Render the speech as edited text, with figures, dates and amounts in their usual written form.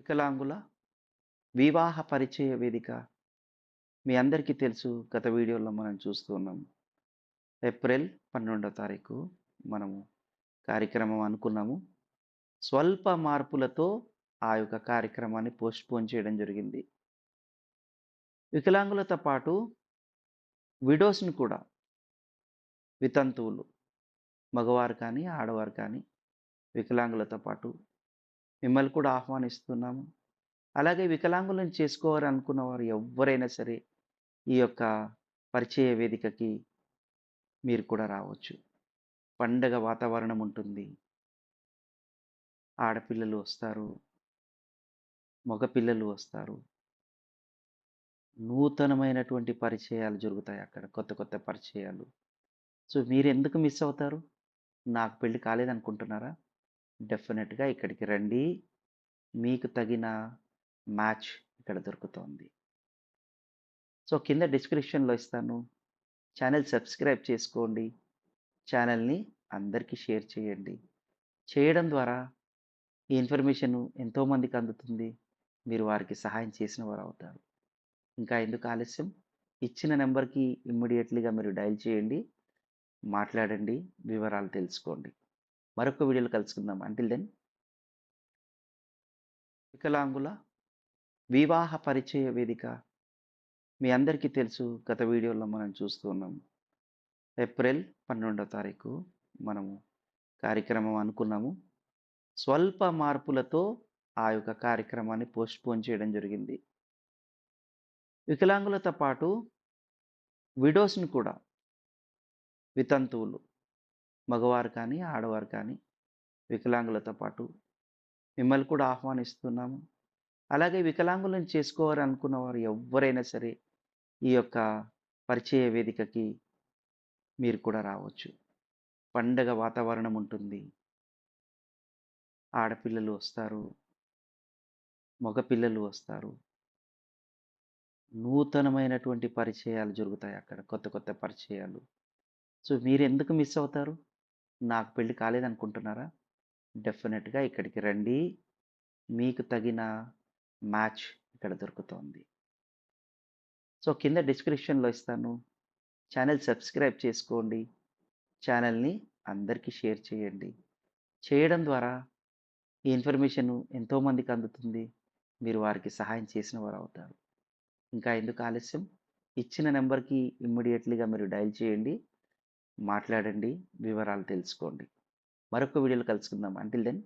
వికలాంగుల వివాహ పరిచయ వేదిక మీ అందరికీ తెలుసు. గత వీడియోలో మనం చూస్తూ ఉన్నాం. ఏప్రిల్ 12వ తారీఖు మనము కార్యక్రమం అనుకున్నాము. స్వల్ప మార్పులతో ఆ యొక్క కార్యక్రమాన్ని పోస్ట్‌పోన్ చేయడం జరిగింది. వికలాంగులతో పాటు విడోస్‌ని కూడా, వితంతువులు, మగవారు కానీ, ఆడవారు కానీ, వికలాంగులతో పాటు మిమ్మల్ని కూడా ఆహ్వానిస్తున్నాము. అలాగే వికలాంగులను చేసుకోవాలనుకున్న వారు ఎవ్వరైనా సరే ఈ యొక్క పరిచయ వేదికకి మీరు కూడా రావచ్చు. పండగ వాతావరణం ఉంటుంది. ఆడపిల్లలు వస్తారు. మగపిల్లలు వస్తారు. నూతనమైనటువంటి పరిచయాలు జరుగుతాయి అక్కడ. కొత్త కొత్త పరిచయాలు. సో, మీరెందుకు మిస్ అవుతారు? నాకు పెళ్లి కాలేదనుకుంటున్నారా? డెఫినెట్‌గా ఇక్కడికి రండి. మీకు తగిన మ్యాచ్ ఇక్కడ దొరుకుతోంది. సో, కింద డిస్క్రిప్షన్‌లో ఇస్తాను. ఛానెల్ సబ్స్క్రైబ్ చేసుకోండి. ఛానెల్‌ని అందరికీ షేర్ చేయండి. చేయడం ద్వారా ఈ ఇన్ఫర్మేషన్ ఎంతోమందికి అందుతుంది. మీరు వారికి సహాయం చేసిన వారవుతారు. ఇంకా ఎందుకు ఆలస్యం? ఇచ్చిన నంబర్‌కి ఇమ్మీడియేట్‌లీగా మీరు డయల్ చేయండి. మాట్లాడండి. వివరాలు తెలుసుకోండి. మరొక వీడియోలో కలుసుకుందాం. అంటిల్ దెన్ వికలాంగుల వివాహ పరిచయ వేదిక మీ అందరికీ తెలుసు. గత వీడియోలో మనం చూస్తూ ఉన్నాం. ఏప్రిల్ 12వ తారీఖు మనము కార్యక్రమం అనుకున్నాము. స్వల్ప మార్పులతో ఆ యొక్క కార్యక్రమాన్ని పోస్ట్‌పోన్ చేయడం జరిగింది. వికలాంగులతో పాటు విడోస్‌ని కూడా, వితంతువులు, మగవారు కానీ, ఆడవారు కానీ, వికలాంగులతో పాటు మిమ్మల్ని కూడా ఆహ్వానిస్తున్నాము. అలాగే వికలాంగులను చేసుకోవాలనుకున్న వారు ఎవ్వరైనా సరే ఈ యొక్క పరిచయ వేదికకి మీరు కూడా రావచ్చు. పండగ వాతావరణం ఉంటుంది. ఆడపిల్లలు వస్తారు. మగపిల్లలు వస్తారు. నూతనమైనటువంటి పరిచయాలు జరుగుతాయి అక్కడ. కొత్త కొత్త పరిచయాలు. సో, మీరెందుకు మిస్ అవుతారు? నాకు పెళ్లి కాలేదనుకుంటున్నారా? డెఫినెట్‌గా ఇక్కడికి రండి. మీకు తగిన మ్యాచ్ ఇక్కడ దొరుకుతోంది. సో, కింద డిస్క్రిప్షన్‌లో ఇస్తాను. ఛానెల్ సబ్స్క్రైబ్ చేసుకోండి. ఛానెల్‌ని అందరికీ షేర్ చేయండి. చేయడం ద్వారా ఈ ఇన్ఫర్మేషన్ ఎంతోమందికి అందుతుంది. మీరు వారికి సహాయం చేసిన వారవుతారు. ఇంకా ఎందుకు ఆలస్యం? ఇచ్చిన నంబర్‌కి ఇమ్మీడియేట్‌లీగా మీరు డయల్ చేయండి. మాట్లాడండి. వివరాలు తెలుసుకోండి. మరొక వీడియోలో కలుసుకుందాం. Until then